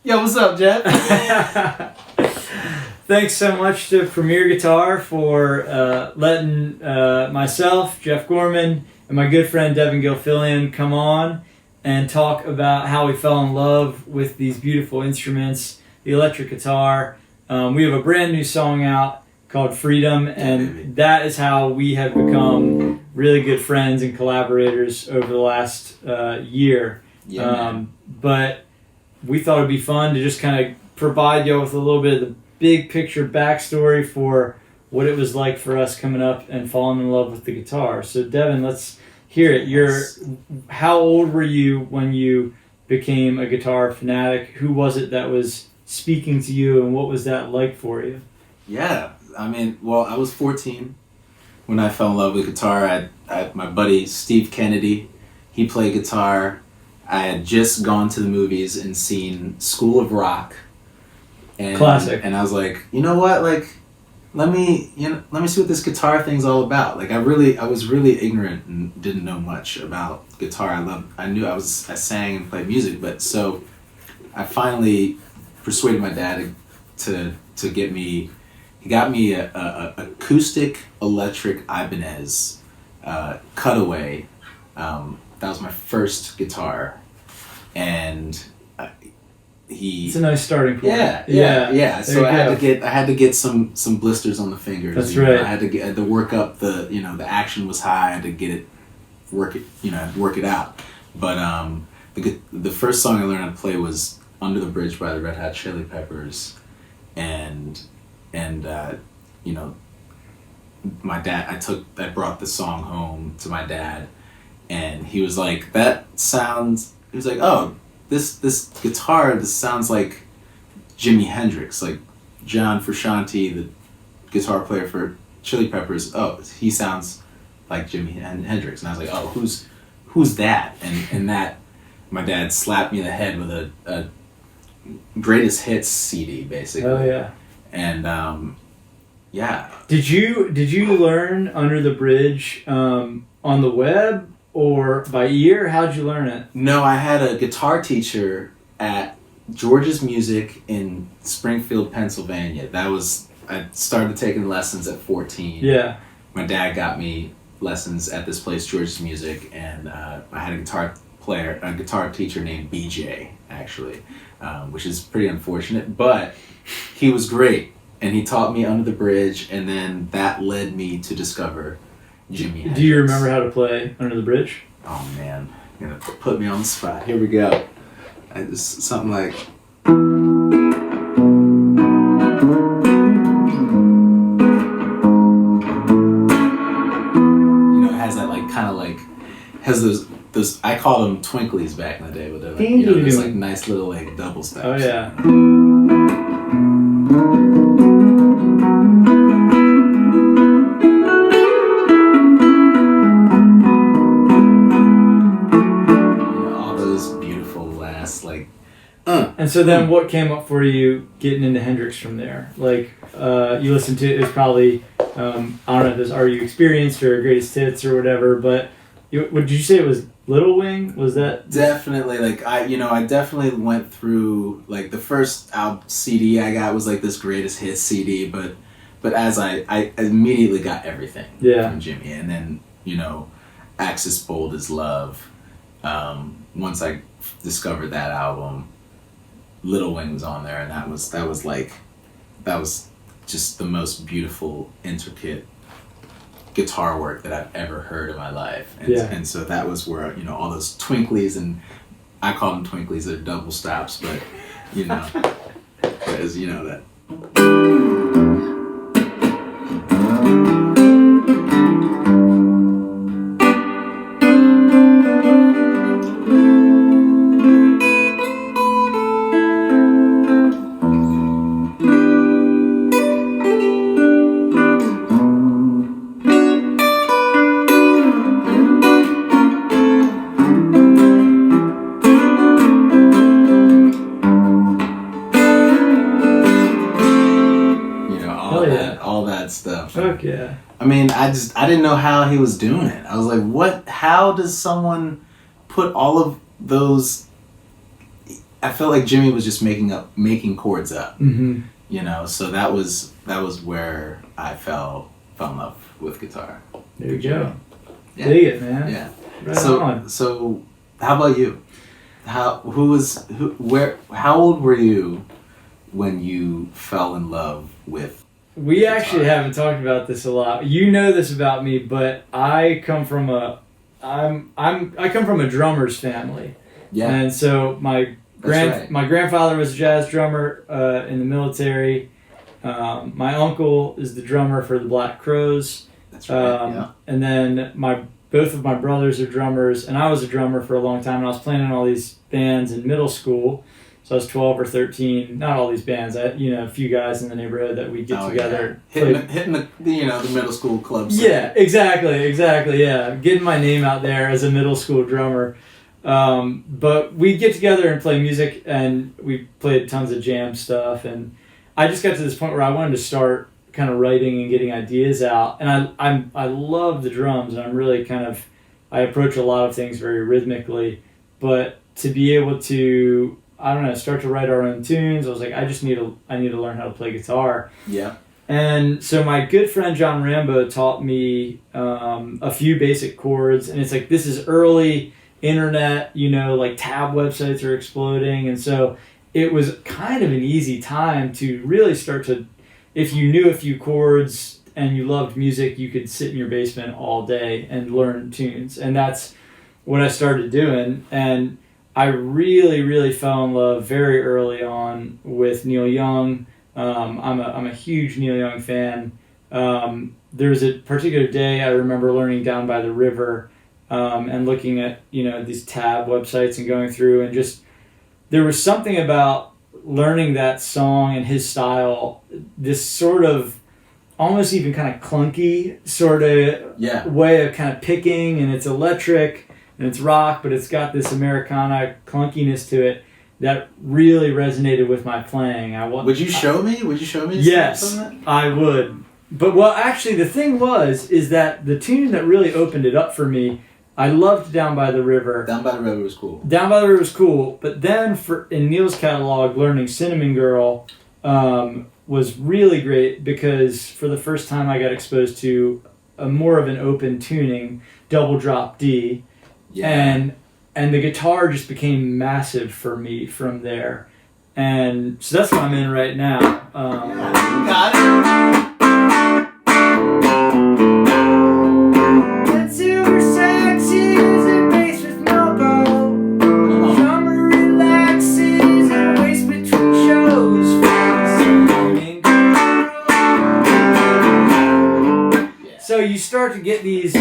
Yo, what's up, Jeff? Thanks so much to Premier Guitar for letting myself, Jeff Gorman, and my good friend Devon Gilfillian come on and talk about how we fell in love with these beautiful instruments, the electric guitar. We have a brand new song out called Freedom, and that is how we have become really good friends and collaborators over the last year. But we thought it'd be fun to just kind of provide you with a little bit of the big picture backstory for what it was like for us coming up and falling in love with the guitar. So Devin, let's hear it. How old were you when you became a guitar fanatic? Who was it that was speaking to you, and what was that like for you? Yeah, I was 14 when I fell in love with guitar. I had my buddy Steve Kennedy. He played guitar. I had just gone to the movies and seen School of Rock. And, Classic. And I was like, you know what? Like, let me see what this guitar thing's all about. Like, I was really ignorant and didn't know much about guitar. I sang and played music, but so I finally persuaded my dad to get me. He got me a acoustic electric Ibanez Cutaway. That was my first guitar, and it's a nice starting point. Yeah. So I had to get some blisters on the fingers. That's right. I had to work up the action was high. I had to get it work it out. But the first song I learned how to play was Under the Bridge by the Red Hot Chili Peppers, and my dad, I brought the song home to my dad, and he was like, oh, this guitar, this sounds like Jimi Hendrix, like John Frusciante, the guitar player for Chili Peppers. Oh, he sounds like Jimi Hendrix. And I was like, oh, who's that? And that, my dad slapped me in the head with a greatest hits CD, basically. Oh yeah. And yeah. Did you learn Under the Bridge on the web or by ear? How'd you learn it? No, I had a guitar teacher at George's Music in Springfield, Pennsylvania. I started taking lessons at 14. Yeah. My dad got me lessons at this place, George's Music, and I had a guitar teacher named BJ, actually, which is pretty unfortunate, but he was great, and he taught me Under the Bridge, and then that led me to discover Jimi Hendrix. Do you remember how to play Under the Bridge? Oh man, you're gonna put me on the spot. Here we go. It's something like. It has that has those. I call them twinklies back in the day, but they're like those like nice little like double steps. Oh yeah. And so then what came up for you getting into Hendrix from there? Like, you listened to it was probably, I don't know if it was Are You Experienced or Greatest Hits or whatever, but did you say it was Little Wing? Was that? Definitely, like, I definitely went through, like, the first CD I got was, like, this Greatest Hits CD, but as I immediately got everything from Jimi, and then, Axis Bold as Love, once I discovered that album, Little Wing was on there, and that was just the most beautiful, intricate guitar work that I've ever heard in my life. And so that was where all those twinklies, and I call them twinklies, they're double stops, but because that. Stuff. Fuck yeah. I mean, I didn't know how he was doing it. I was like, how does someone put all of those I felt like Jimmy was just making chords up. Mm-hmm. You know, so that was where I fell in love with guitar. There you go. Yeah. Dig it, man. Yeah. Right So on. so how about you? How old were you when you fell in love with We actually haven't talked about this a lot. You know this about me, but I come from a drummer's family. Yeah. And so my grandfather was a jazz drummer in the military. My uncle is the drummer for the Black Crowes. That's right. Yeah. And then both of my brothers are drummers, and I was a drummer for a long time. And I was playing in all these bands in middle school. So I was 12 or 13. Not all these bands. A few guys in the neighborhood that we'd get together. Yeah. Hitting the middle school clubs. Yeah, exactly. Yeah, getting my name out there as a middle school drummer. But we'd get together and play music, and we played tons of jam stuff. And I just got to this point where I wanted to start kind of writing and getting ideas out. And I love the drums, and I'm really I approach a lot of things very rhythmically. But to be able to, I don't know, start to write our own tunes, I was like, I need to learn how to play guitar. Yeah. And so my good friend John Rambo taught me a few basic chords, and it's like, this is early internet, like tab websites are exploding, and so it was kind of an easy time to really start to, if you knew a few chords and you loved music, you could sit in your basement all day and learn tunes, and that's what I started doing. And I really, really fell in love very early on with Neil Young. I'm a huge Neil Young fan. There was a particular day I remember learning Down by the River, and looking at these tab websites and going through, and just there was something about learning that song and his style, this sort of almost even kind of clunky sort of way of kind of picking, and it's electric and it's rock, but it's got this Americana clunkiness to it that really resonated with my playing. Would you show me? Yes, I would. But actually, the thing is that the tune that really opened it up for me, I loved Down by the River. Down by the River was cool. But then in Neil's catalog, learning Cinnamon Girl was really great, because for the first time I got exposed to more of an open tuning, double drop D. Yeah. And the guitar just became massive for me from there. And so that's what I'm in right now. You got it. That silver sax is a bass with no bow. Drummer relaxes and waits between shows. So you start to get these,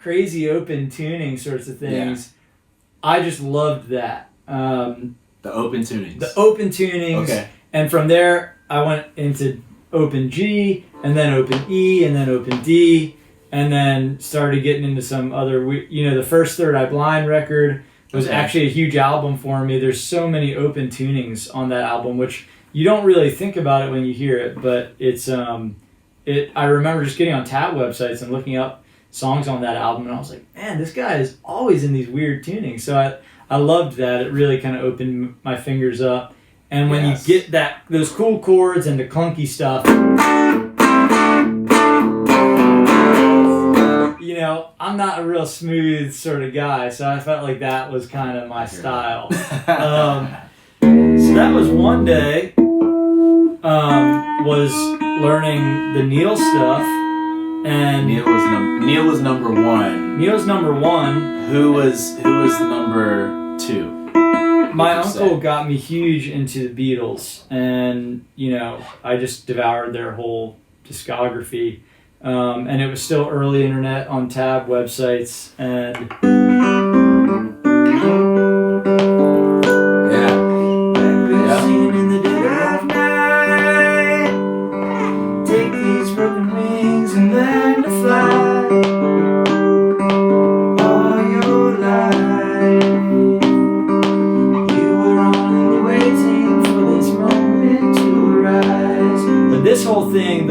crazy open tuning sorts of things. Yeah. I just loved that. The open tunings. Okay. And from there, I went into open G, and then open E, and then open D, and then started getting into some other, the first Third Eye Blind record was actually a huge album for me. There's so many open tunings on that album, which you don't really think about it when you hear it, but it's, I remember just getting on tab websites and looking up songs on that album, and I was like, man, this guy is always in these weird tunings. So I loved that. It really kind of opened my fingers up. And when you get those cool chords and the clunky stuff, I'm not a real smooth sort of guy, so I felt like that was kind of my style. So that was one day, was learning the Neil stuff. And Neil was number one. Neil's number one. Who was number two? My uncle got me huge into the Beatles, and I just devoured their whole discography. And it was still early internet on tab websites, and singing in the dead of night. Take these broken wings and learn to fly. All your life, you were only waiting for this moment to arise. But this whole thing,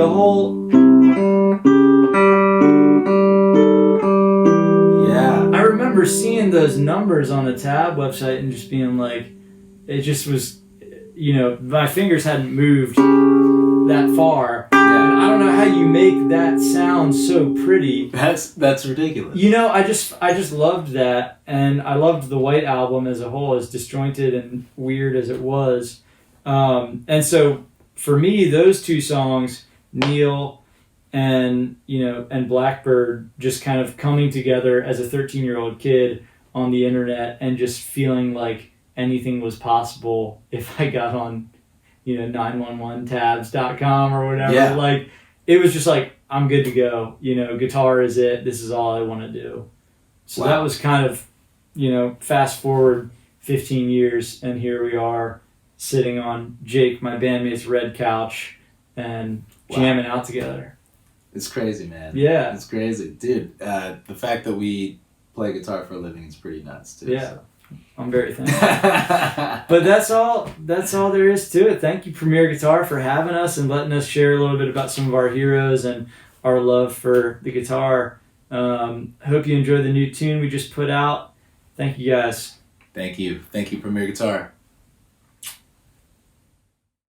I remember remember seeing those numbers on the Tab website and just being like, it just was, my fingers hadn't moved that far. Yeah. And I don't know how you make that sound so pretty. That's ridiculous. I just loved that, and I loved the White Album as a whole, as disjointed and weird as it was. And so for me, those two songs, Neil and Blackbird, just kind of coming together as a 13-year-old kid on the internet and just feeling like anything was possible if I got on 911tabs.com or whatever. Yeah. Like, it was just like, I'm good to go. Guitar is it. This is all I want to do. So that was kind of, fast forward 15 years, and here we are sitting on Jake, my bandmate's red couch, and jamming out together. It's crazy, man. Yeah. It's crazy. Dude, the fact that we play guitar for a living is pretty nuts, too. Yeah. So. I'm very thankful. But that's all there is to it. Thank you, Premier Guitar, for having us and letting us share a little bit about some of our heroes and our love for the guitar. Hope you enjoy the new tune we just put out. Thank you, guys. Thank you. Thank you, Premier Guitar.